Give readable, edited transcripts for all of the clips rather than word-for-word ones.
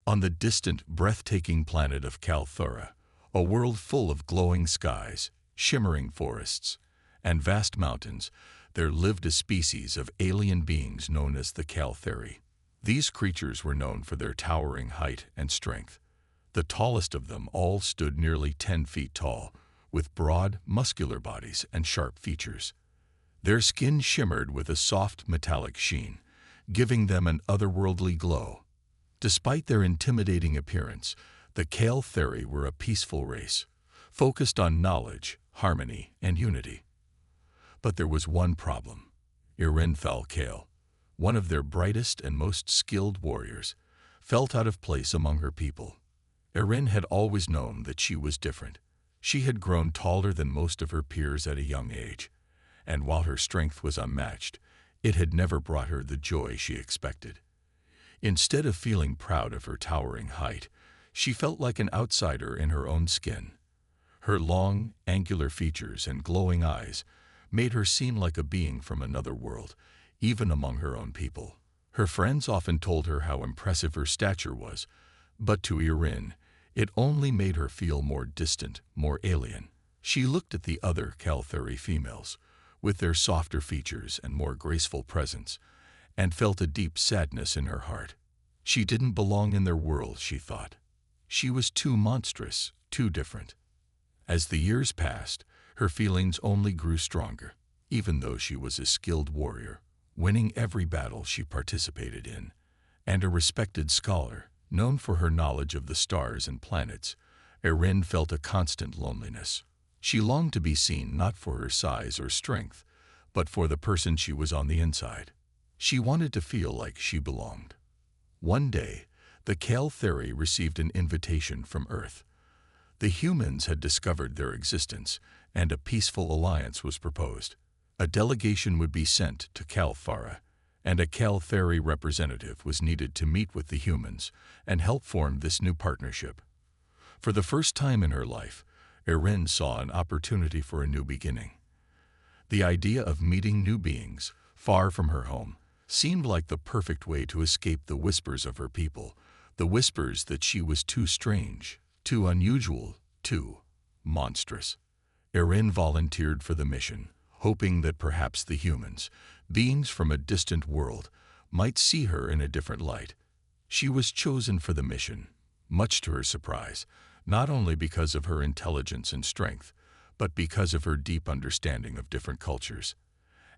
On the distant, breathtaking planet of Kalthura, a world full of glowing skies, shimmering forests, and vast mountains, there lived a species of alien beings known as the Kalthari. These creatures were known for their towering height and strength. The tallest of them all stood nearly 10 feet tall, with broad, muscular bodies and sharp features. Their skin shimmered with a soft, metallic sheen, giving them an otherworldly glow. Despite their intimidating appearance, the Kalthari were a peaceful race, focused on knowledge, harmony, and unity. But there was one problem. Irenfell Kale, one of their brightest and most skilled warriors, felt out of place among her people. Iren had always known that she was different. She had grown taller than most of her peers at a young age, and while her strength was unmatched, it had never brought her the joy she expected. Instead of feeling proud of her towering height, she felt like an outsider in her own skin. Her long, angular features and glowing eyes made her seem like a being from another world, even among her own people. Her friends often told her how impressive her stature was, but to Iren, it only made her feel more distant, more alien. She looked at the other Kalthari females, with their softer features and more graceful presence, and felt a deep sadness in her heart. She didn't belong in their world, she thought. She was too monstrous, too different. As the years passed, her feelings only grew stronger, even though she was a skilled warrior, winning every battle she participated in, and a respected scholar, known for her knowledge of the stars and planets. Iren felt a constant loneliness. She longed to be seen not for her size or strength, but for the person she was on the inside. She wanted to feel like she belonged. One day, the Kalthari received an invitation from Earth. The humans had discovered their existence, and a peaceful alliance was proposed. A delegation would be sent to Kalthara, and a Kalthari representative was needed to meet with the humans and help form this new partnership. For the first time in her life, Iren saw an opportunity for a new beginning. The idea of meeting new beings, far from her home, seemed like the perfect way to escape the whispers of her people, the whispers that she was too strange, too unusual, too monstrous. Iren volunteered for the mission, hoping that perhaps the humans, beings from a distant world, might see her in a different light. She was chosen for the mission, much to her surprise, not only because of her intelligence and strength, but because of her deep understanding of different cultures.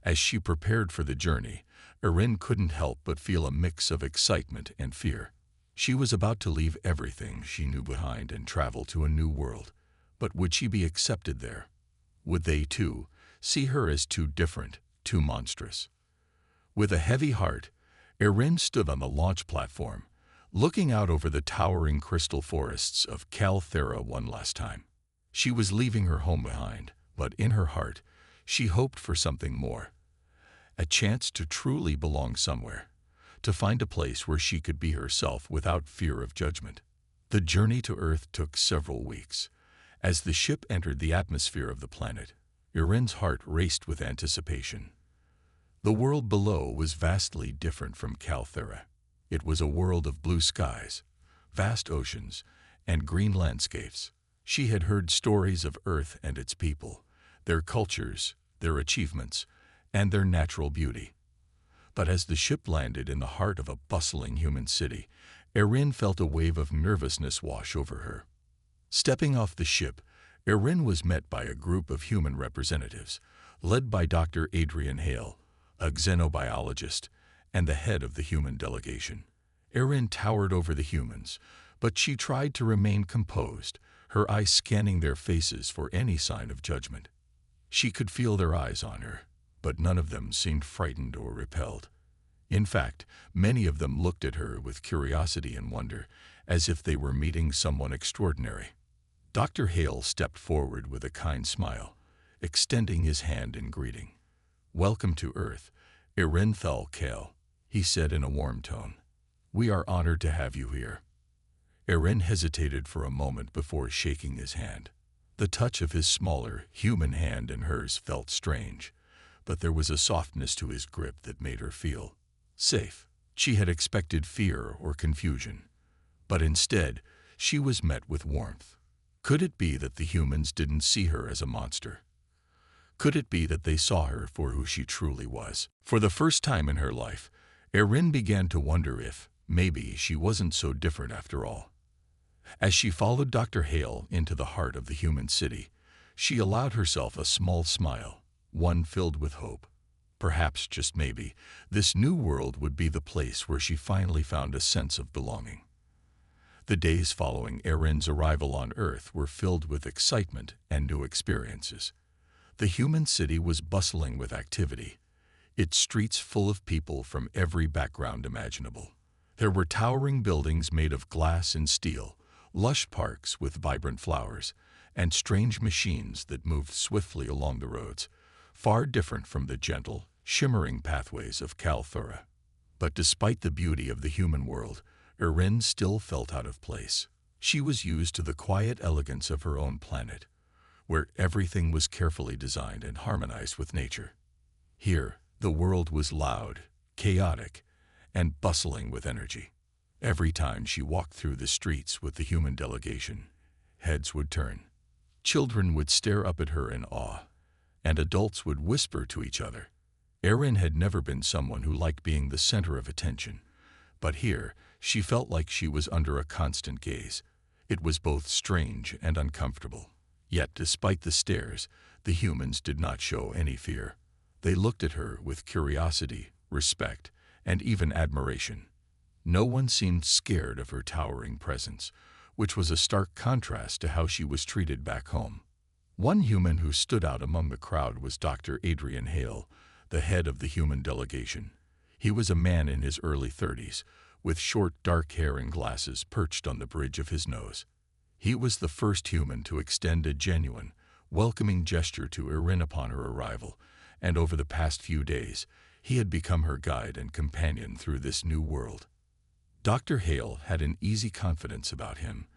As she prepared for the journey, Iren couldn't help but feel a mix of excitement and fear. She was about to leave everything she knew behind and travel to a new world. But would she be accepted there? Would they, too, see her as too different, too monstrous? With a heavy heart, Iren stood on the launch platform, looking out over the towering crystal forests of Kalthara one last time. She was leaving her home behind, but in her heart, she hoped for something more. A chance to truly belong somewhere, to find a place where she could be herself without fear of judgment. The journey to Earth took several weeks. As the ship entered the atmosphere of the planet, Iren's heart raced with anticipation. The world below was vastly different from Kalthara. It was a world of blue skies, vast oceans, and green landscapes. She had heard stories of Earth and its people, their cultures, their achievements, and their natural beauty. But as the ship landed in the heart of a bustling human city, Iren felt a wave of nervousness wash over her. Stepping off the ship, Iren was met by a group of human representatives, led by Dr. Adrian Hale, a xenobiologist, and the head of the human delegation. Iren towered over the humans, but she tried to remain composed, her eyes scanning their faces for any sign of judgment. She could feel their eyes on her, but none of them seemed frightened or repelled. In fact, many of them looked at her with curiosity and wonder, as if they were meeting someone extraordinary. Dr. Hale stepped forward with a kind smile, extending his hand in greeting. "Welcome to Earth, Irenfell Kale," he said in a warm tone. "We are honored to have you here." Iren hesitated for a moment before shaking his hand. The touch of his smaller, human hand in hers felt strange, but there was a softness to his grip that made her feel safe. She had expected fear or confusion, But instead, she was met with warmth. Could it be that the humans didn't see her as a monster? Could it be that they saw her for who she truly was? For the first time in her life, Erin began to wonder if, maybe, she wasn't so different after all. As she followed Dr. Hale into the heart of the human city, she allowed herself a small smile, one filled with hope. Perhaps, just maybe, this new world would be the place where she finally found a sense of belonging. The days following Erin's arrival on Earth were filled with excitement and new experiences. The human city was bustling with activity, its streets full of people from every background imaginable. There were towering buildings made of glass and steel, lush parks with vibrant flowers, and strange machines that moved swiftly along the roads, far different from the gentle, shimmering pathways of Kalthura. But despite the beauty of the human world, Erin still felt out of place. She was used to the quiet elegance of her own planet, where everything was carefully designed and harmonized with nature. Here, the world was loud, chaotic, and bustling with energy. Every time she walked through the streets with the human delegation, heads would turn. Children would stare up at her in awe, and adults would whisper to each other. Erin had never been someone who liked being the center of attention, but here she felt like she was under a constant gaze. It was both strange and uncomfortable. Yet, despite the stares, the humans did not show any fear. They looked at her with curiosity, respect, and even admiration. No one seemed scared of her towering presence, which was a stark contrast to how she was treated back home. One human who stood out among the crowd was Dr. Adrian Hale, the head of the human delegation. He was a man in his early 30s, with short dark hair and glasses perched on the bridge of his nose. He was the first human to extend a genuine, welcoming gesture to Erin upon her arrival, and over the past few days, he had become her guide and companion through this new world. Dr. Hale had an easy confidence about him,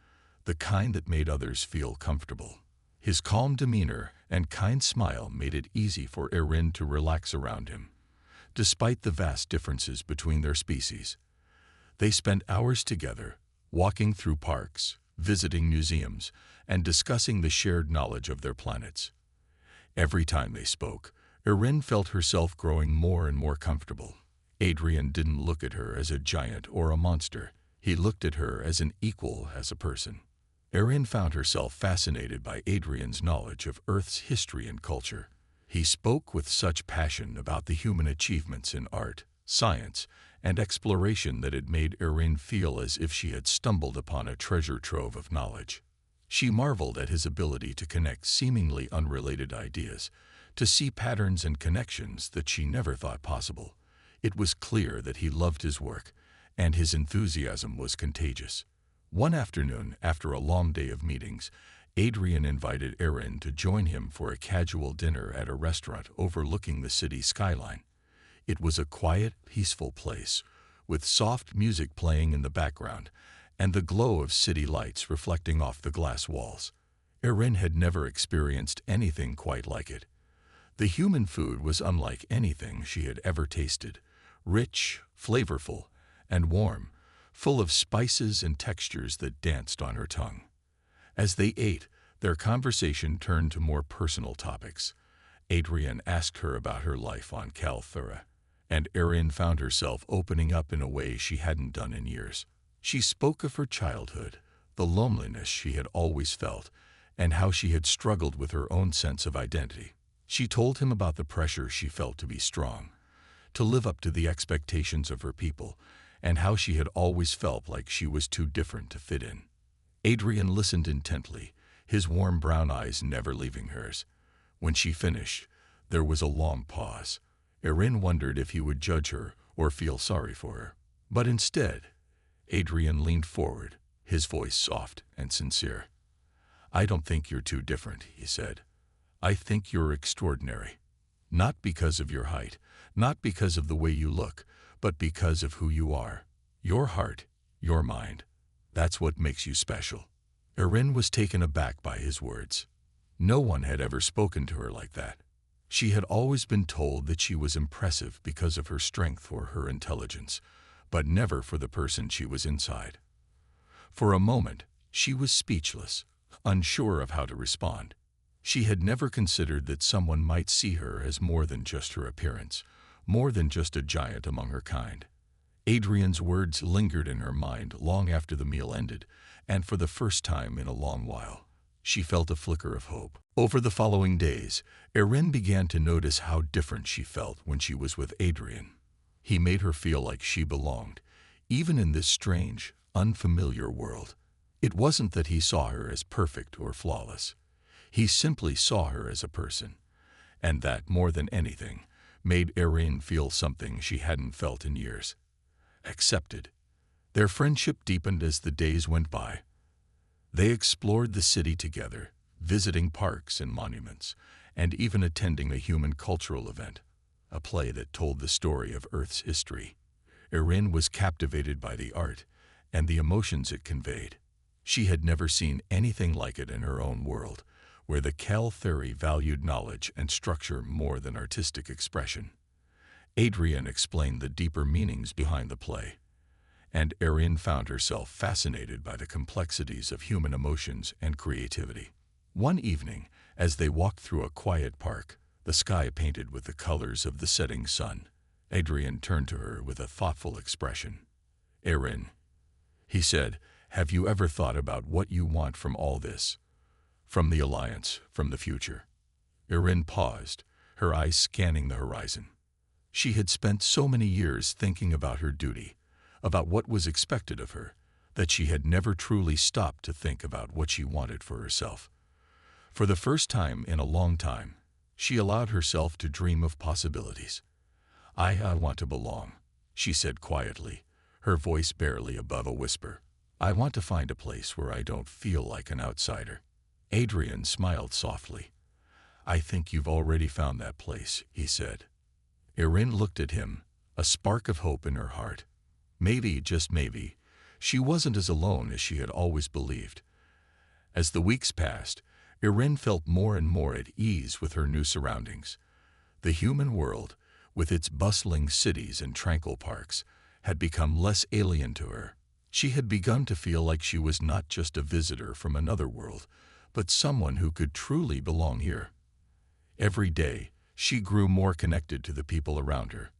the kind that made others feel comfortable. His calm demeanor and kind smile made it easy for Erin to relax around him, despite the vast differences between their species. They spent hours together, walking through parks, visiting museums, and discussing the shared knowledge of their planets. Every time they spoke, Erin felt herself growing more and more comfortable. Adrian didn't look at her as a giant or a monster. He looked at her as an equal, as a person. Erin found herself fascinated by Adrian's knowledge of Earth's history and culture. He spoke with such passion about the human achievements in art, science, and exploration that it made Erin feel as if she had stumbled upon a treasure trove of knowledge. She marveled at his ability to connect seemingly unrelated ideas, to see patterns and connections that she never thought possible. It was clear that he loved his work, and his enthusiasm was contagious. One afternoon, after a long day of meetings, Adrian invited Erin to join him for a casual dinner at a restaurant overlooking the city skyline. It was a quiet, peaceful place, with soft music playing in the background and the glow of city lights reflecting off the glass walls. Erin had never experienced anything quite like it. The human food was unlike anything she had ever tasted, rich, flavorful, and warm, full of spices and textures that danced on her tongue. As they ate, their conversation turned to more personal topics. Adrian asked her about her life on Kalthura, and Erin found herself opening up in a way she hadn't done in years. She spoke of her childhood, the loneliness she had always felt, and how she had struggled with her own sense of identity. She told him about the pressure she felt to be strong, to live up to the expectations of her people, and how she had always felt like she was too different to fit in. Adrian listened intently, his warm brown eyes never leaving hers. When she finished, there was a long pause. Erin wondered if he would judge her or feel sorry for her. But instead, Adrian leaned forward, his voice soft and sincere. "I don't think you're too different," he said. "I think you're extraordinary. Not because of your height, not because of the way you look, but because of who you are. Your heart, your mind. That's what makes you special." Erin was taken aback by his words. No one had ever spoken to her like that. She had always been told that she was impressive because of her strength or her intelligence, but never for the person she was inside. For a moment, she was speechless, unsure of how to respond. She had never considered that someone might see her as more than just her appearance, more than just a giant among her kind. Adrian's words lingered in her mind long after the meal ended, and for the first time in a long while, she felt a flicker of hope. Over the following days, Erin began to notice how different she felt when she was with Adrian. He made her feel like she belonged, even in this strange, unfamiliar world. It wasn't that he saw her as perfect or flawless. He simply saw her as a person, and that, more than anything, made Erin feel something she hadn't felt in years. Accepted. Their friendship deepened as the days went by. They explored the city together, visiting parks and monuments, and even attending a human cultural event, a play that told the story of Earth's history. Erin was captivated by the art and the emotions it conveyed. She had never seen anything like it in her own world, where the Caltheri valued knowledge and structure more than artistic expression. Adrian explained the deeper meanings behind the play, and Erin found herself fascinated by the complexities of human emotions and creativity. One evening, as they walked through a quiet park, the sky painted with the colors of the setting sun, Adrian turned to her with a thoughtful expression. "Erin," he said, "have you ever thought about what you want from all this? From the Alliance, from the future?" Erin paused, her eyes scanning the horizon. She had spent so many years thinking about her duty, about what was expected of her, that she had never truly stopped to think about what she wanted for herself. For the first time in a long time, she allowed herself to dream of possibilities. I want to belong," she said quietly, her voice barely above a whisper. "I want to find a place where I don't feel like an outsider." Adrian smiled softly. "I think you've already found that place," he said. Erin looked at him, a spark of hope in her heart. Maybe, just maybe, she wasn't as alone as she had always believed. As the weeks passed, Erin felt more and more at ease with her new surroundings. The human world, with its bustling cities and tranquil parks, had become less alien to her. She had begun to feel like she was not just a visitor from another world, but someone who could truly belong here. Every day, she grew more connected to the people around her,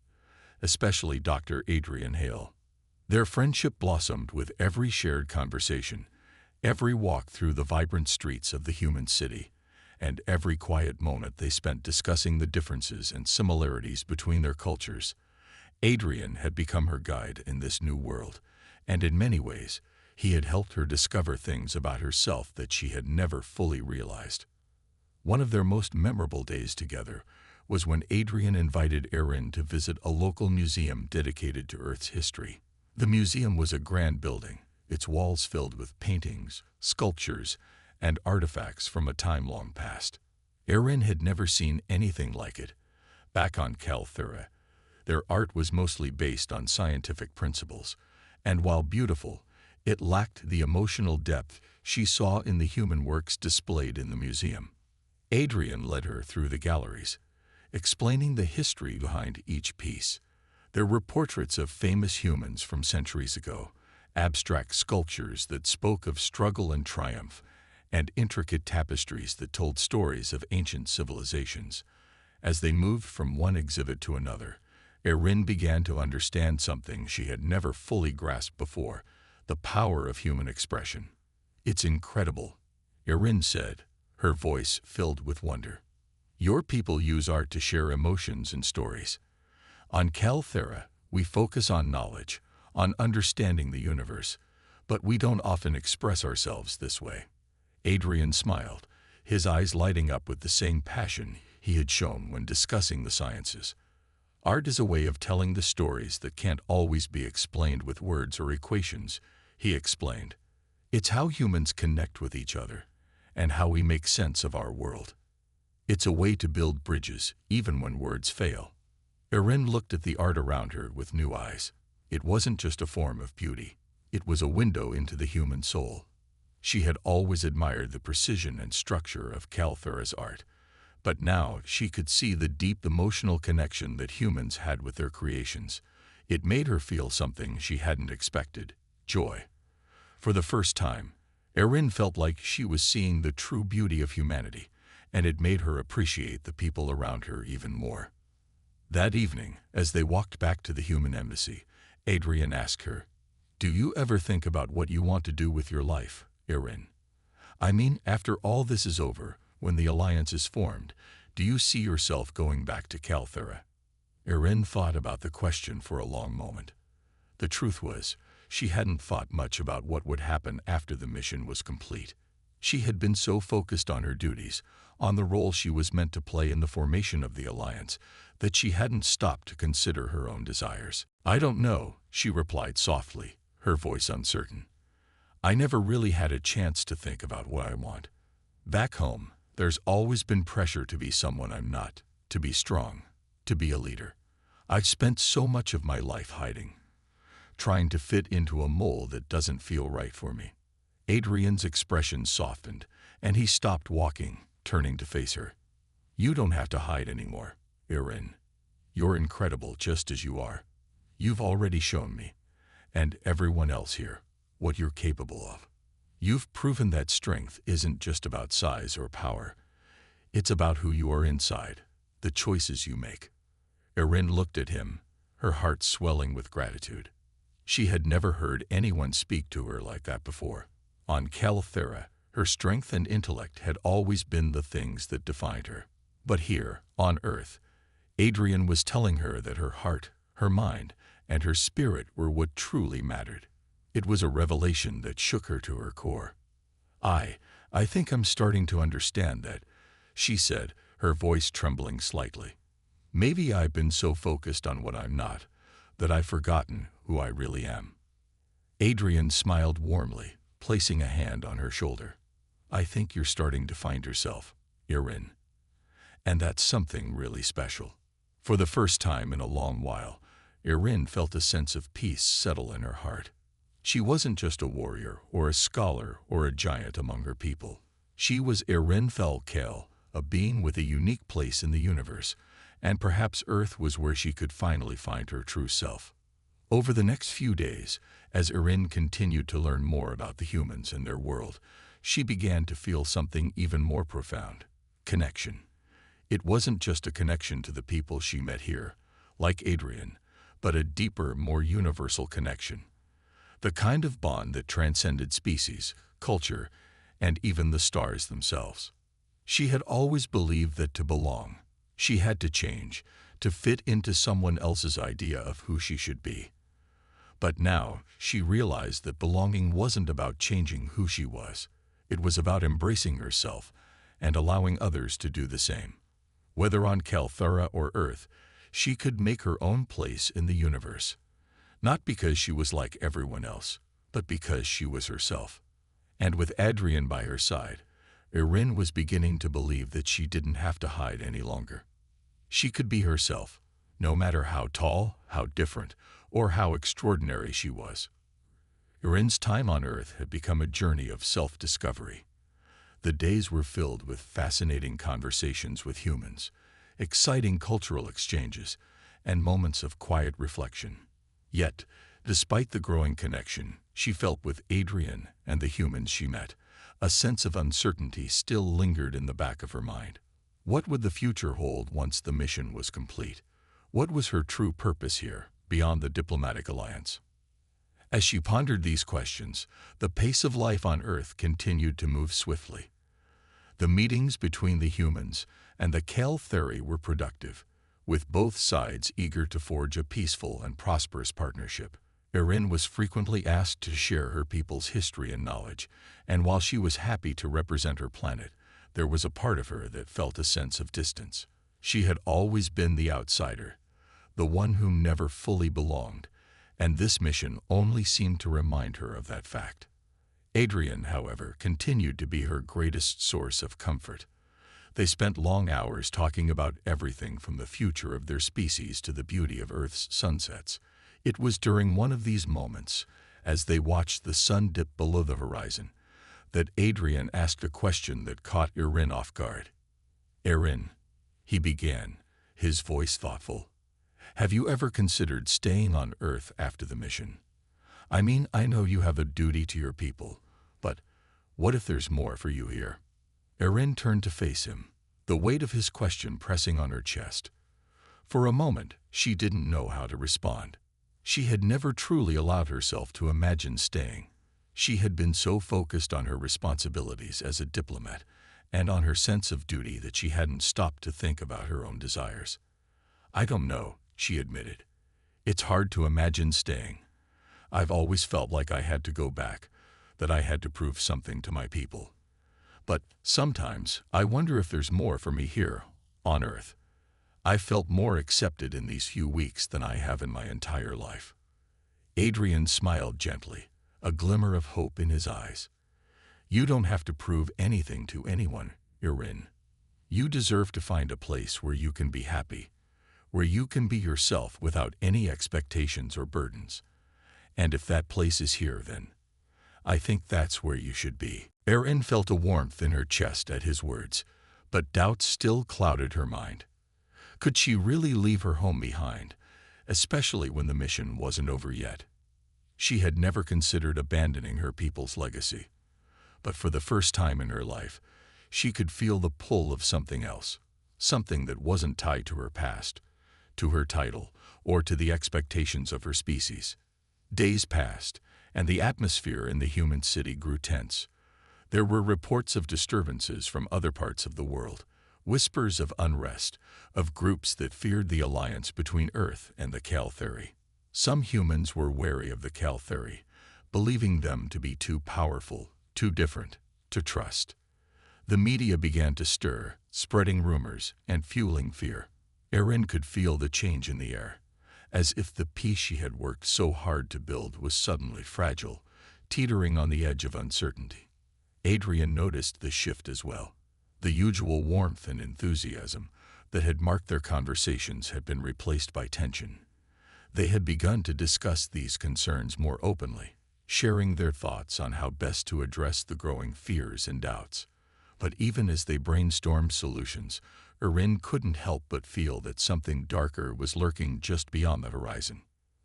especially Dr. Adrian Hale. Their friendship blossomed with every shared conversation, every walk through the vibrant streets of the human city, and every quiet moment they spent discussing the differences and similarities between their cultures. Adrian had become her guide in this new world, and in many ways, he had helped her discover things about herself that she had never fully realized. One of their most memorable days together was when Adrian invited Erin to visit a local museum dedicated to Earth's history. The museum was a grand building, its walls filled with paintings, sculptures, and artifacts from a time long past. Erin had never seen anything like it. Back on Calthera, their art was mostly based on scientific principles, and while beautiful, it lacked the emotional depth she saw in the human works displayed in the museum. Adrian led her through the galleries, explaining the history behind each piece. There were portraits of famous humans from centuries ago, abstract sculptures that spoke of struggle and triumph, and intricate tapestries that told stories of ancient civilizations. As they moved from one exhibit to another, Erin began to understand something she had never fully grasped before: the power of human expression. "It's incredible," Erin said, her voice filled with wonder. "Your people use art to share emotions and stories. On Calthera, we focus on knowledge, on understanding the universe, but we don't often express ourselves this way." Adrian smiled, his eyes lighting up with the same passion he had shown when discussing the sciences. "Art is a way of telling the stories that can't always be explained with words or equations," he explained. "It's how humans connect with each other, and how we make sense of our world. It's a way to build bridges, even when words fail." Erin looked at the art around her with new eyes. It wasn't just a form of beauty. It was a window into the human soul. She had always admired the precision and structure of Calthera's art, but now she could see the deep emotional connection that humans had with their creations. It made her feel something she hadn't expected: joy. For the first time, Erin felt like she was seeing the true beauty of humanity, and it made her appreciate the people around her even more. That evening, as they walked back to the human embassy, Adrian asked her, "Do you ever think about what you want to do with your life, Erin? I mean, after all this is over, when the alliance is formed, do you see yourself going back to Calthera?" Erin thought about the question for a long moment. The truth was, she hadn't thought much about what would happen after the mission was complete. She had been so focused on her duties, on the role she was meant to play in the formation of the alliance, that she hadn't stopped to consider her own desires. "I don't know," she replied softly, her voice uncertain. "I never really had a chance to think about what I want. Back home, there's always been pressure to be someone I'm not, to be strong, to be a leader. I've spent so much of my life hiding, trying to fit into a mold that doesn't feel right for me." Adrian's expression softened, and he stopped walking, turning to face her. "You don't have to hide anymore, Erin. You're incredible just as you are. You've already shown me, and everyone else here, what you're capable of. You've proven that strength isn't just about size or power. It's about who you are inside, the choices you make." Erin looked at him, her heart swelling with gratitude. She had never heard anyone speak to her like that before. On Calthera, her strength and intellect had always been the things that defined her. But here, on Earth, Adrian was telling her that her heart, her mind, and her spirit were what truly mattered. It was a revelation that shook her to her core. I think I'm starting to understand that," she said, her voice trembling slightly. "Maybe I've been so focused on what I'm not, that I've forgotten who I really am." Adrian smiled warmly, placing a hand on her shoulder. "I think you're starting to find yourself, Erin. And that's something really special." For the first time in a long while, Erin felt a sense of peace settle in her heart. She wasn't just a warrior or a scholar or a giant among her people. She was Erin Thalkel, a being with a unique place in the universe, and perhaps Earth was where she could finally find her true self. Over the next few days, as Erin continued to learn more about the humans and their world, she began to feel something even more profound: connection. It wasn't just a connection to the people she met here, like Adrian, but a deeper, more universal connection. The kind of bond that transcended species, culture, and even the stars themselves. She had always believed that to belong, she had to change, to fit into someone else's idea of who she should be. But now she realized that belonging wasn't about changing who she was. It was about embracing herself and allowing others to do the same. Whether on Calthera or Earth, she could make her own place in the universe. Not because she was like everyone else, but because she was herself. And with Adrian by her side, Erin was beginning to believe that she didn't have to hide any longer. She could be herself, no matter how tall, how different, or how extraordinary she was. Erin's time on Earth had become a journey of self-discovery. The days were filled with fascinating conversations with humans, exciting cultural exchanges, and moments of quiet reflection. Yet, despite the growing connection she felt with Adrian and the humans she met, a sense of uncertainty still lingered in the back of her mind. What would the future hold once the mission was complete? What was her true purpose here, beyond the diplomatic alliance? As she pondered these questions, the pace of life on Earth continued to move swiftly. The meetings between the humans and the Caltheri were productive, with both sides eager to forge a peaceful and prosperous partnership. Erin was frequently asked to share her people's history and knowledge, and while she was happy to represent her planet, there was a part of her that felt a sense of distance. She had always been the outsider, the one who never fully belonged, and this mission only seemed to remind her of that fact. Adrian, however, continued to be her greatest source of comfort. They spent long hours talking about everything from the future of their species to the beauty of Earth's sunsets. It was during one of these moments, as they watched the sun dip below the horizon, that Adrian asked a question that caught Erin off guard. "Erin," he began, his voice thoughtful, "have you ever considered staying on Earth after the mission? I mean, I know you have a duty to your people, but what if there's more for you here? Erin turned to face him, the weight of his question pressing on her chest. For a moment, she didn't know how to respond. She had never truly allowed herself to imagine staying. She had been so focused on her responsibilities as a diplomat and on her sense of duty that she hadn't stopped to think about her own desires. I don't know, she admitted. It's hard to imagine staying. I've always felt like I had to go back, that I had to prove something to my people. But sometimes I wonder if there's more for me here, on Earth. I felt more accepted in these few weeks than I have in my entire life. Adrian smiled gently, a glimmer of hope in his eyes. You don't have to prove anything to anyone, Erin. You deserve to find a place where you can be happy, where you can be yourself without any expectations or burdens. And if that place is here, then I think that's where you should be. Erin felt a warmth in her chest at his words, but doubts still clouded her mind. Could she really leave her home behind, especially when the mission wasn't over yet? She had never considered abandoning her people's legacy, but for the first time in her life, she could feel the pull of something else, something that wasn't tied to her past, to her title, or to the expectations of her species. Days passed, and the atmosphere in the human city grew tense. There were reports of disturbances from other parts of the world, whispers of unrest, of groups that feared the alliance between Earth and the Caltheri. Some humans were wary of the Caltheri, believing them to be too powerful, too different, to trust. The media began to stir, spreading rumors and fueling fear. Erin could feel the change in the air, as if the peace she had worked so hard to build was suddenly fragile, teetering on the edge of uncertainty. Adrian noticed the shift as well. The usual warmth and enthusiasm that had marked their conversations had been replaced by tension. They had begun to discuss these concerns more openly, sharing their thoughts on how best to address the growing fears and doubts. But even as they brainstormed solutions, Erin couldn't help but feel that something darker was lurking just beyond the horizon.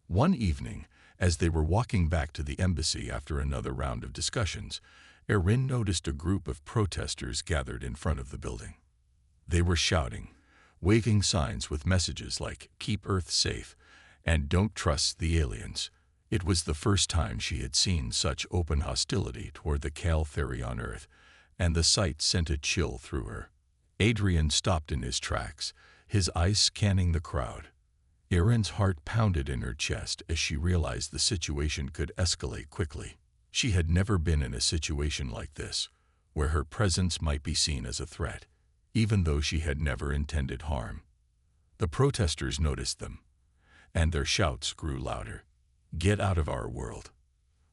One evening, as they were walking back to the embassy after another round of discussions, Erin noticed a group of protesters gathered in front of the building. They were shouting, waving signs with messages like "Keep Earth safe" and "Don't trust the aliens." It was the first time she had seen such open hostility toward the Caltheri on Earth, and the sight sent a chill through her. Adrian stopped in his tracks, his eyes scanning the crowd. Erin's heart pounded in her chest as she realized the situation could escalate quickly. She had never been in a situation like this, where her presence might be seen as a threat, even though she had never intended harm. The protesters noticed them, and their shouts grew louder. "Get out of our world,"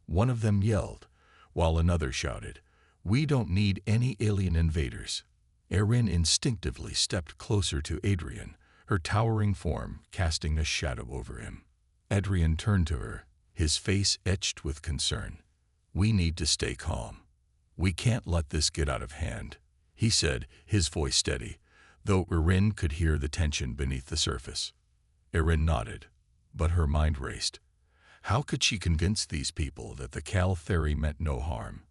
one of them yelled, while another shouted, "We don't need any alien invaders." Erin instinctively stepped closer to Adrian, her towering form casting a shadow over him. Adrian turned to her, his face etched with concern. "We need to stay calm. We can't let this get out of hand," he said, his voice steady, though Erin could hear the tension beneath the surface. Erin nodded, but her mind raced. How could she convince these people that the Caltheri meant no harm?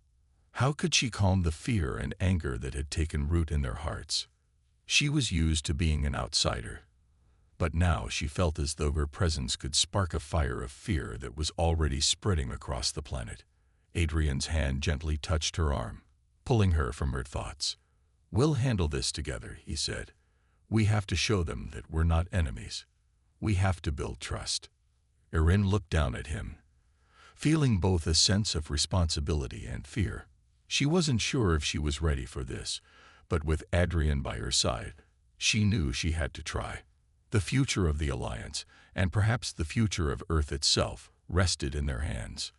How could she calm the fear and anger that had taken root in their hearts? She was used to being an outsider, but now she felt as though her presence could spark a fire of fear that was already spreading across the planet. Adrian's hand gently touched her arm, pulling her from her thoughts. "We'll handle this together," he said. "We have to show them that we're not enemies. We have to build trust." Erin looked down at him, feeling both a sense of responsibility and fear. She wasn't sure if she was ready for this, but with Adrian by her side, she knew she had to try. The future of the Alliance, and perhaps the future of Earth itself, rested in their hands.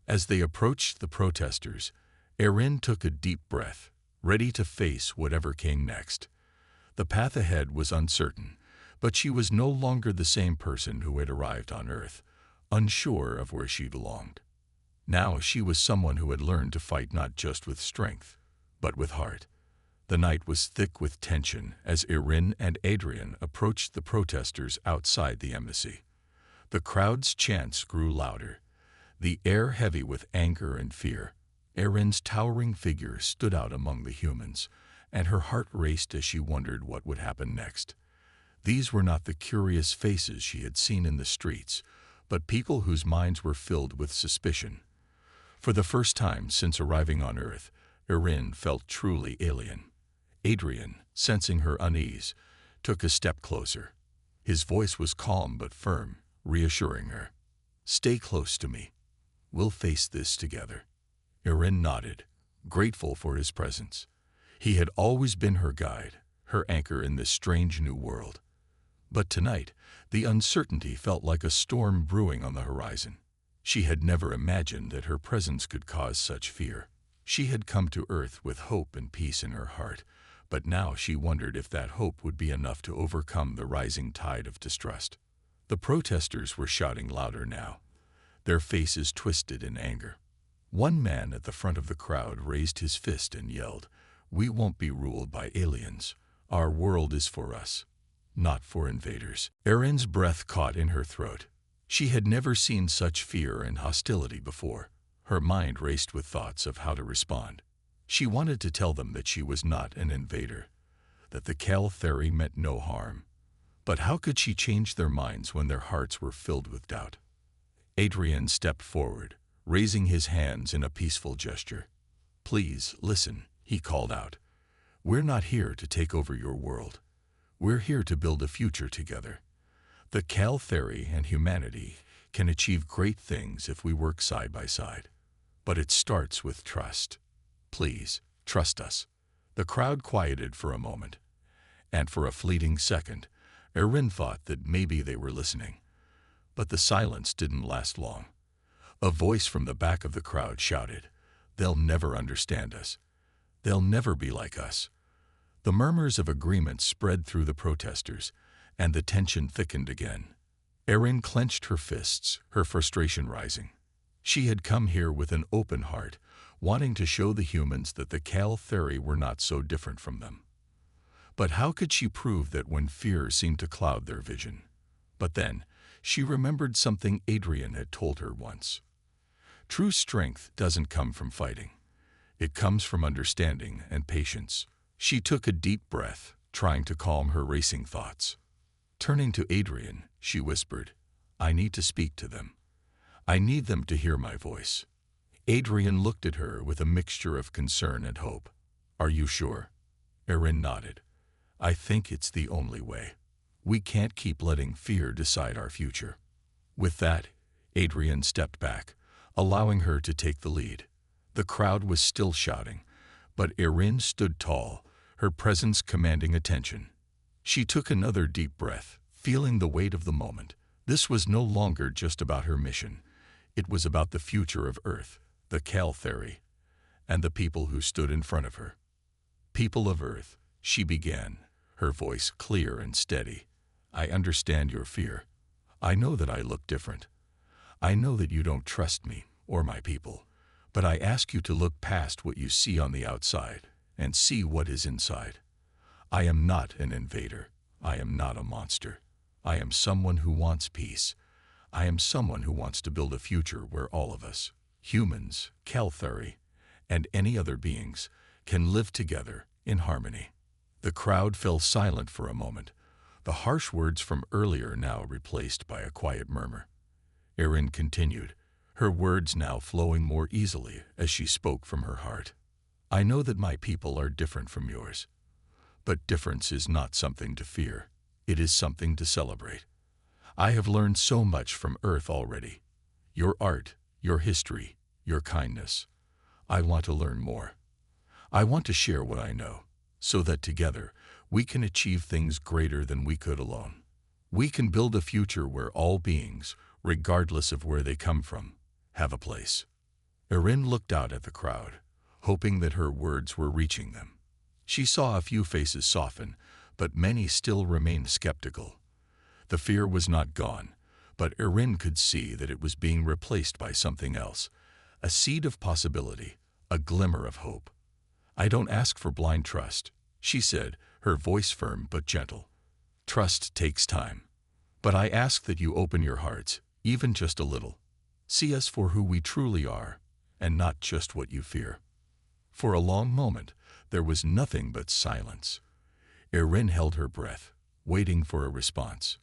As they approached the protesters, Erin took a deep breath, ready to face whatever came next. The path ahead was uncertain, but she was no longer the same person who had arrived on Earth, unsure of where she belonged. Now she was someone who had learned to fight not just with strength, but with heart. The night was thick with tension as Erin and Adrian approached the protesters outside the embassy. The crowd's chants grew louder, the air heavy with anger and fear. Erin's towering figure stood out among the humans, and her heart raced as she wondered what would happen next. These were not the curious faces she had seen in the streets, but people whose minds were filled with suspicion. For the first time since arriving on Earth, Erin felt truly alien. Adrian, sensing her unease, took a step closer. His voice was calm but firm, reassuring her. "Stay close to me. We'll face this together." Erin nodded, grateful for his presence. He had always been her guide, her anchor in this strange new world. But tonight, the uncertainty felt like a storm brewing on the horizon. She had never imagined that her presence could cause such fear. She had come to Earth with hope and peace in her heart, but now she wondered if that hope would be enough to overcome the rising tide of distrust. The protesters were shouting louder now, their faces twisted in anger. One man at the front of the crowd raised his fist and yelled, "We won't be ruled by aliens. Our world is for us, not for invaders." Erin's breath caught in her throat. She had never seen such fear and hostility before. Her mind raced with thoughts of how to respond. She wanted to tell them that she was not an invader, that the Cal theory meant no harm. But how could she change their minds when their hearts were filled with doubt? Adrian stepped forward, raising his hands in a peaceful gesture. "Please, listen," he called out. "We're not here to take over your world. We're here to build a future together. The Cal theory and humanity can achieve great things if we work side by side. But it starts with trust. Please, trust us." The crowd quieted for a moment, and for a fleeting second, Erin thought that maybe they were listening. But the silence didn't last long. A voice from the back of the crowd shouted, "They'll never understand us. They'll never be like us." The murmurs of agreement spread through the protesters, and the tension thickened again. Erin clenched her fists, her frustration rising. She had come here with an open heart, wanting to show the humans that the Cal theory were not so different from them. But how could she prove that when fear seemed to cloud their vision? But then, she remembered something Adrian had told her once. True strength doesn't come from fighting. It comes from understanding and patience. She took a deep breath, trying to calm her racing thoughts. Turning to Adrian, she whispered, "I need to speak to them. I need them to hear my voice." Adrian looked at her with a mixture of concern and hope. "Are you sure?" Erin nodded. "I think it's the only way. We can't keep letting fear decide our future." With that, Adrian stepped back, allowing her to take the lead. The crowd was still shouting, but Erin stood tall, her presence commanding attention. She took another deep breath, feeling the weight of the moment. This was no longer just about her mission. It was about the future of Earth, the Cal theory, and the people who stood in front of her. "People of Earth," she began, her voice clear and steady. "I understand your fear. I know that I look different. I know that you don't trust me or my people, but I ask you to look past what you see on the outside and see what is inside. I am not an invader. I am not a monster. I am someone who wants peace. I am someone who wants to build a future where all of us, humans, Cal theory, and any other beings, can live together in harmony." The crowd fell silent for a moment, the harsh words from earlier now replaced by a quiet murmur. Erin continued, her words now flowing more easily as she spoke from her heart. "I know that my people are different from yours, but difference is not something to fear. It is something to celebrate. I have learned so much from Earth already. Your art, your history, your kindness. I want to learn more. I want to share what I know, so that together we can achieve things greater than we could alone. We can build a future where all beings, regardless of where they come from, have a place." Erin looked out at the crowd, hoping that her words were reaching them. She saw a few faces soften, but many still remained skeptical. The fear was not gone, but Erin could see that it was being replaced by something else, a seed of possibility, a glimmer of hope. "I don't ask for blind trust," she said, her voice firm but gentle. "Trust takes time. But I ask that you open your hearts, even just a little. See us for who we truly are, and not just what you fear." For a long moment, there was nothing but silence. Erin held her breath, waiting for a response.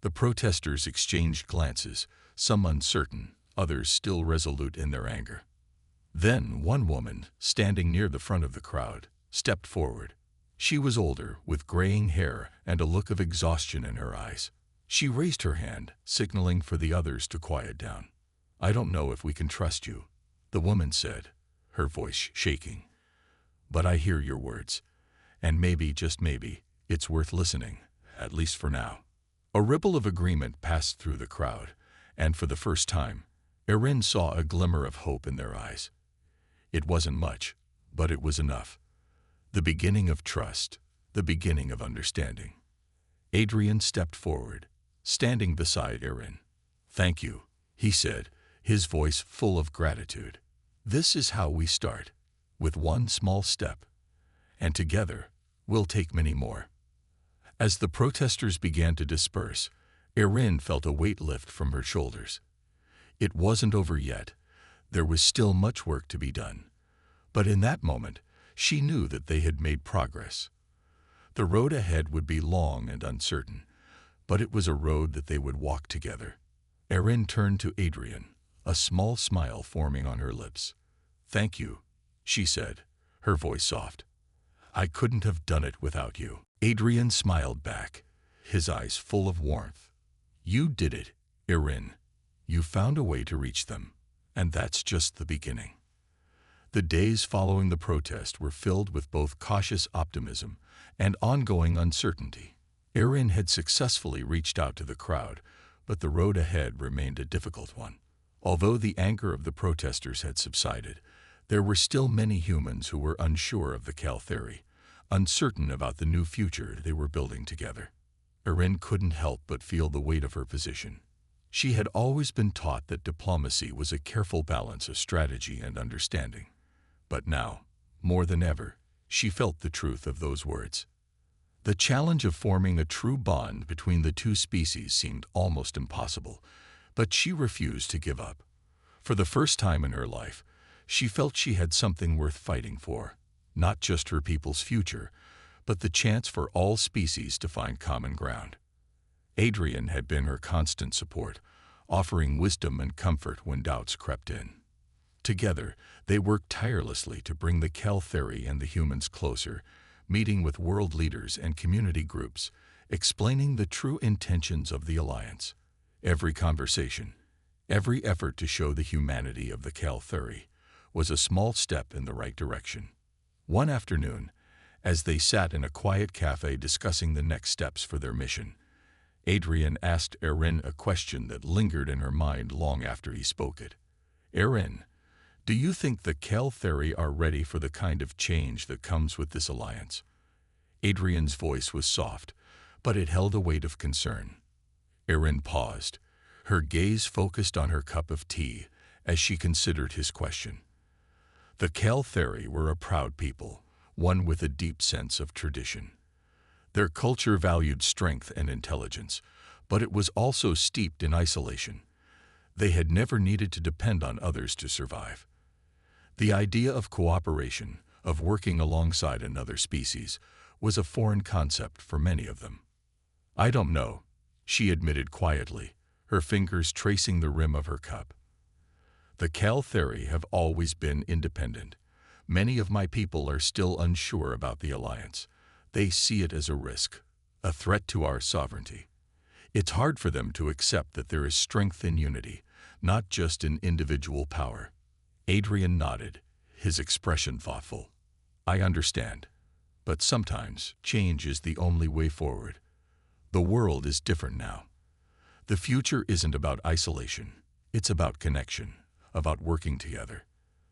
The protesters exchanged glances, some uncertain, others still resolute in their anger. Then one woman, standing near the front of the crowd, stepped forward. She was older, with graying hair and a look of exhaustion in her eyes. She raised her hand, signaling for the others to quiet down. "I don't know if we can trust you," the woman said, her voice shaking. "But I hear your words, and maybe, just maybe, it's worth listening, at least for now." A ripple of agreement passed through the crowd, and for the first time, Erin saw a glimmer of hope in their eyes. It wasn't much, but it was enough. The beginning of trust, the beginning of understanding. Adrian stepped forward, standing beside Erin. "Thank you," he said, his voice full of gratitude. "This is how we start, with one small step, and together we'll take many more." As the protesters began to disperse, Erin felt a weight lift from her shoulders. It wasn't over yet. There was still much work to be done. But in that moment, she knew that they had made progress. The road ahead would be long and uncertain, but it was a road that they would walk together. Erin turned to Adrian, a small smile forming on her lips. "Thank you," she said, her voice soft. "I couldn't have done it without you." Adrian smiled back, his eyes full of warmth. "You did it, Erin. You found a way to reach them, and that's just the beginning." The days following the protest were filled with both cautious optimism and ongoing uncertainty. Erin had successfully reached out to the crowd, but the road ahead remained a difficult one. Although the anger of the protesters had subsided, there were still many humans who were unsure of the Cal theory, uncertain about the new future they were building together. Erin couldn't help but feel the weight of her position. She had always been taught that diplomacy was a careful balance of strategy and understanding. But now, more than ever, she felt the truth of those words. The challenge of forming a true bond between the two species seemed almost impossible, but she refused to give up. For the first time in her life, she felt she had something worth fighting for, not just her people's future, but the chance for all species to find common ground. Adrian had been her constant support, offering wisdom and comfort when doubts crept in. Together, they worked tirelessly to bring the Cal theory and the humans closer, meeting with world leaders and community groups, explaining the true intentions of the alliance. Every conversation, every effort to show the humanity of the Cal theory, was a small step in the right direction. One afternoon, as they sat in a quiet cafe discussing the next steps for their mission, Adrian asked Erin a question that lingered in her mind long after he spoke it. "Erin, do you think the Cal theory are ready for the kind of change that comes with this alliance?" Adrian's voice was soft, but it held a weight of concern. Erin paused, her gaze focused on her cup of tea as she considered his question. The Cal theory were a proud people, one with a deep sense of tradition. Their culture valued strength and intelligence, but it was also steeped in isolation. They had never needed to depend on others to survive. The idea of cooperation, of working alongside another species, was a foreign concept for many of them. "I don't know," she admitted quietly, her fingers tracing the rim of her cup. "The Cal theory have always been independent. Many of my people are still unsure about the alliance. They see it as a risk, a threat to our sovereignty. It's hard for them to accept that there is strength in unity, not just in individual power." Adrian nodded, his expression thoughtful. "I understand, but sometimes change is the only way forward. The world is different now. The future isn't about isolation, it's about connection, about working together.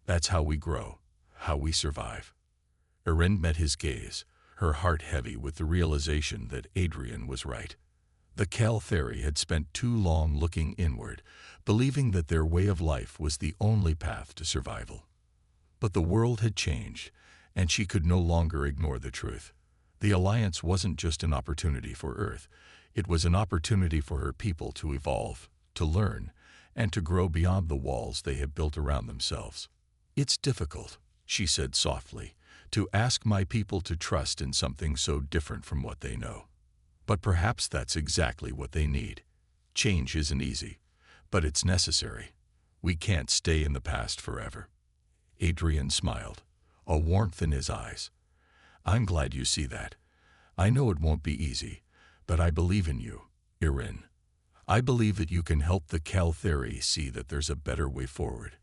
That's how we grow, how we survive." Erin met his gaze, her heart heavy with the realization that Adrian was right. The Cal theory had spent too long looking inward, believing that their way of life was the only path to survival. But the world had changed, and she could no longer ignore the truth. The alliance wasn't just an opportunity for Earth, it was an opportunity for her people to evolve, to learn, and to grow beyond the walls they have built around themselves. It's difficult, she said softly, to ask my people to trust in something so different from what they know. But perhaps that's exactly what they need. Change isn't easy, but it's necessary. We can't stay in the past forever. Adrian smiled, a warmth in his eyes. I'm glad you see that. I know it won't be easy, but I believe in you, Irin. I believe that you can help the Caltheri see that there's a better way forward.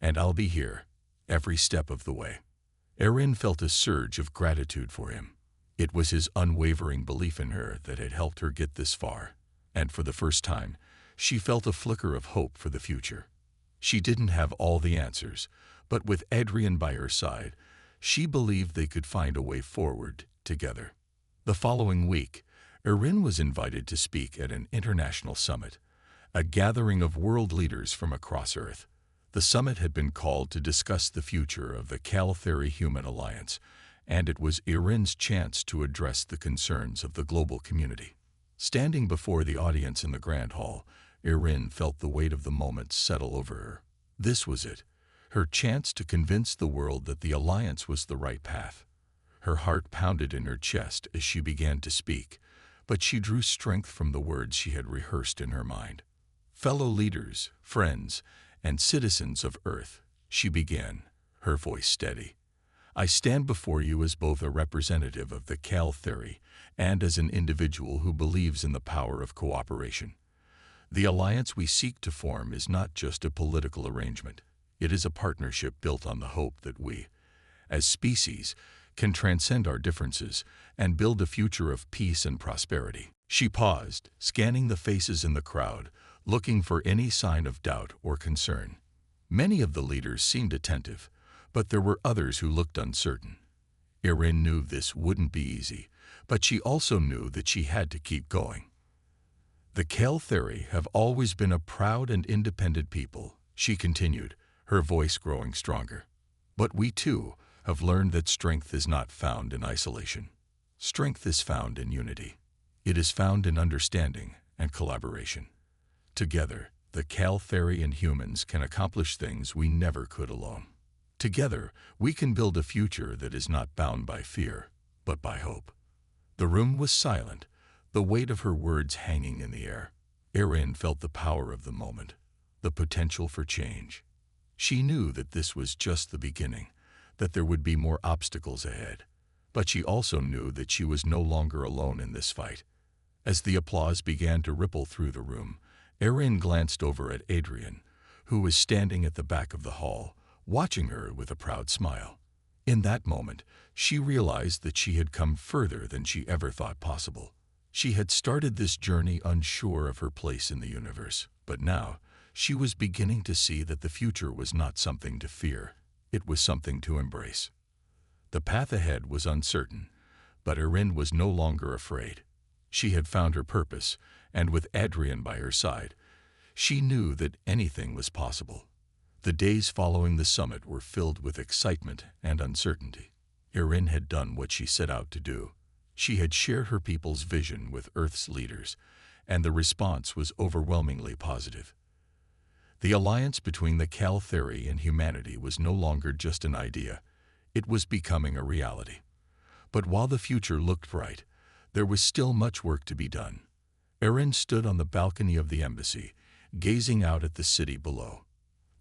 And I'll be here, every step of the way. Irin felt a surge of gratitude for him. It was his unwavering belief in her that had helped her get this far, and for the first time, she felt a flicker of hope for the future. She didn't have all the answers, but with Adrian by her side, she believed they could find a way forward together. The following week, Irin was invited to speak at an international summit, a gathering of world leaders from across Earth. The summit had been called to discuss the future of the Caltheri-Human Alliance, and it was Irin's chance to address the concerns of the global community. Standing before the audience in the Grand Hall, Irin felt the weight of the moment settle over her. This was it, her chance to convince the world that the Alliance was the right path. Her heart pounded in her chest as she began to speak, but she drew strength from the words she had rehearsed in her mind. Fellow leaders, friends, and citizens of Earth, she began, her voice steady. I stand before you as both a representative of the Caltheri and as an individual who believes in the power of cooperation. The alliance we seek to form is not just a political arrangement. It is a partnership built on the hope that we, as species, can transcend our differences and build a future of peace and prosperity. She paused, scanning the faces in the crowd, looking for any sign of doubt or concern. Many of the leaders seemed attentive, but there were others who looked uncertain. Irin knew this wouldn't be easy, but she also knew that she had to keep going. The Caltheri have always been a proud and independent people, she continued, her voice growing stronger. But we, too, have learned that strength is not found in isolation. Strength is found in unity. It is found in understanding and collaboration. Together, the Caltheri and humans can accomplish things we never could alone. Together, we can build a future that is not bound by fear, but by hope. The room was silent, the weight of her words hanging in the air. Irin felt the power of the moment, the potential for change. She knew that this was just the beginning, that there would be more obstacles ahead. But she also knew that she was no longer alone in this fight. As the applause began to ripple through the room, Irin glanced over at Adrian, who was standing at the back of the hall, watching her with a proud smile. In that moment, she realized that she had come further than she ever thought possible. She had started this journey unsure of her place in the universe, but now she was beginning to see that the future was not something to fear. It was something to embrace. The path ahead was uncertain, but Irin was no longer afraid. She had found her purpose, and with Adrian by her side, she knew that anything was possible. The days following the summit were filled with excitement and uncertainty. Irin had done what she set out to do. She had shared her people's vision with Earth's leaders, and the response was overwhelmingly positive. The alliance between the Caltheri and humanity was no longer just an idea. It was becoming a reality. But while the future looked bright, there was still much work to be done. Irin stood on the balcony of the embassy, gazing out at the city below.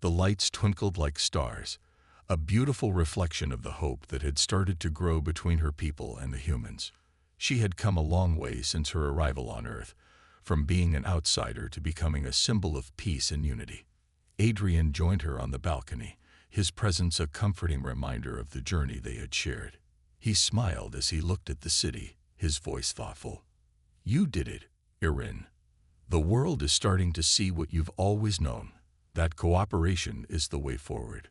The lights twinkled like stars, a beautiful reflection of the hope that had started to grow between her people and the humans. She had come a long way since her arrival on Earth, from being an outsider to becoming a symbol of peace and unity. Adrian joined her on the balcony, his presence a comforting reminder of the journey they had shared. He smiled as he looked at the city, his voice thoughtful. You did it, Irin. The world is starting to see what you've always known, that cooperation is the way forward.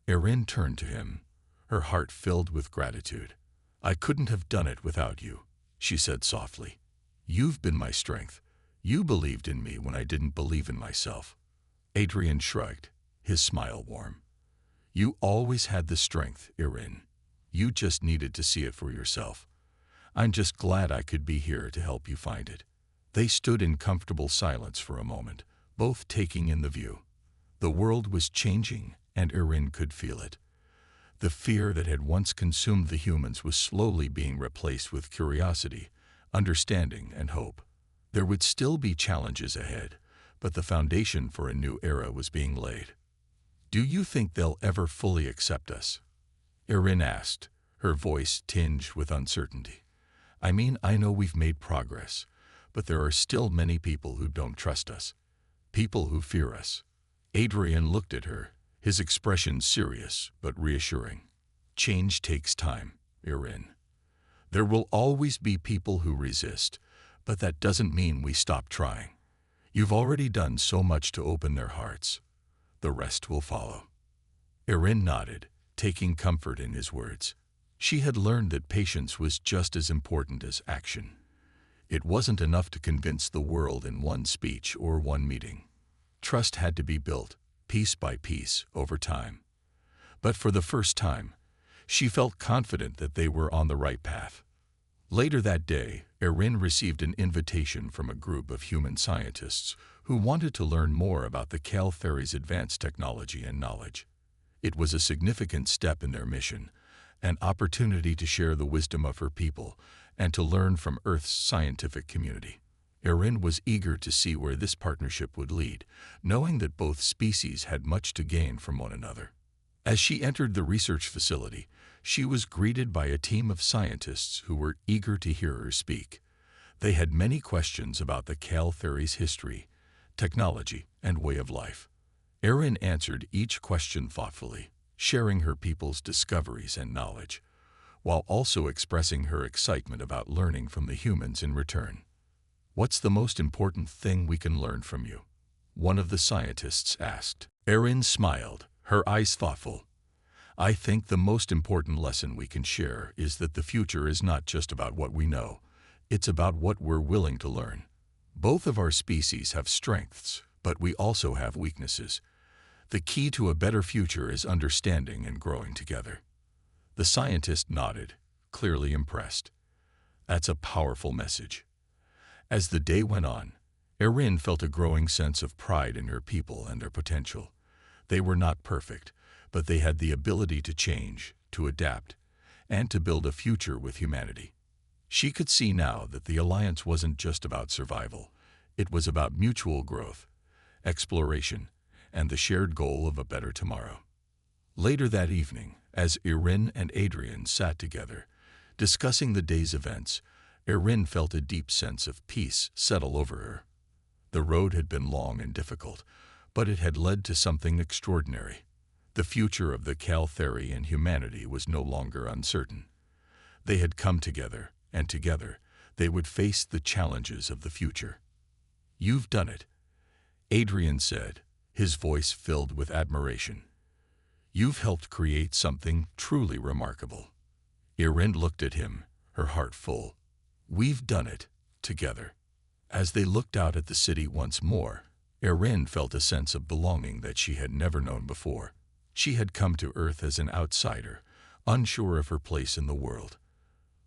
Irin turned to him, her heart filled with gratitude. I couldn't have done it without you, she said softly. You've been my strength. You believed in me when I didn't believe in myself. Adrian shrugged, his smile warm. You always had the strength, Irin. You just needed to see it for yourself. I'm just glad I could be here to help you find it. They stood in comfortable silence for a moment, both taking in the view. The world was changing, and Erin could feel it. The fear that had once consumed the humans was slowly being replaced with curiosity, understanding, and hope. There would still be challenges ahead, but the foundation for a new era was being laid. "Do you think they'll ever fully accept us?" Erin asked, her voice tinged with uncertainty. "I mean, I know we've made progress, but there are still many people who don't trust us. People who fear us." Adrian looked at her, his expression serious but reassuring. "Change takes time, Erin. There will always be people who resist, but that doesn't mean we stop trying. You've already done so much to open their hearts. The rest will follow." Erin nodded, taking comfort in his words. She had learned that patience was just as important as action. It wasn't enough to convince the world in one speech or one meeting. Trust had to be built, piece by piece, over time. But for the first time, she felt confident that they were on the right path. Later that day, Erin received an invitation from a group of human scientists who wanted to learn more about the Caltheri's advanced technology and knowledge. It was a significant step in their mission, an opportunity to share the wisdom of her people and to learn from Earth's scientific community. Erin was eager to see where this partnership would lead, knowing that both species had much to gain from one another. As she entered the research facility, she was greeted by a team of scientists who were eager to hear her speak. They had many questions about the Caltheri's history, technology, and way of life. Erin answered each question thoughtfully, sharing her people's discoveries and knowledge, while also expressing her excitement about learning from the humans in return. "What's the most important thing we can learn from you?" one of the scientists asked. Erin smiled, her eyes thoughtful. "I think the most important lesson we can share is that the future is not just about what we know, it's about what we're willing to learn. Both of our species have strengths, but we also have weaknesses. The key to a better future is understanding and growing together." The scientist nodded, clearly impressed. "That's a powerful message." As the day went on, Erin felt a growing sense of pride in her people and their potential. They were not perfect, but they had the ability to change, to adapt, and to build a future with humanity. She could see now that the alliance wasn't just about survival. It was about mutual growth, exploration, and the shared goal of a better tomorrow. Later that evening, as Erin and Adrian sat together, discussing the day's events, Erin felt a deep sense of peace settle over her. The road had been long and difficult, but it had led to something extraordinary. The future of the Caltheri and humanity was no longer uncertain. They had come together, and together they would face the challenges of the future. "You've done it," Adrian said, his voice filled with admiration. "You've helped create something truly remarkable." Erin looked at him, her heart full. "We've done it, together." As they looked out at the city once more, Erin felt a sense of belonging that she had never known before. She had come to Earth as an outsider, unsure of her place in the world.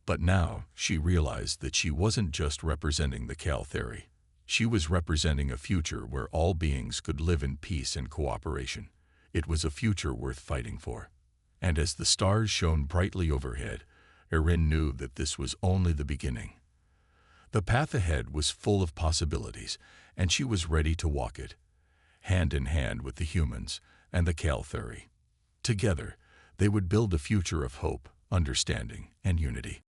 But now she realized that she wasn't just representing the Caltheri. She was representing a future where all beings could live in peace and cooperation. It was a future worth fighting for. And as the stars shone brightly overhead, Erin knew that this was only the beginning. The path ahead was full of possibilities, and she was ready to walk it, hand in hand with the humans and the Caltheri. Together, they would build a future of hope, understanding, and unity.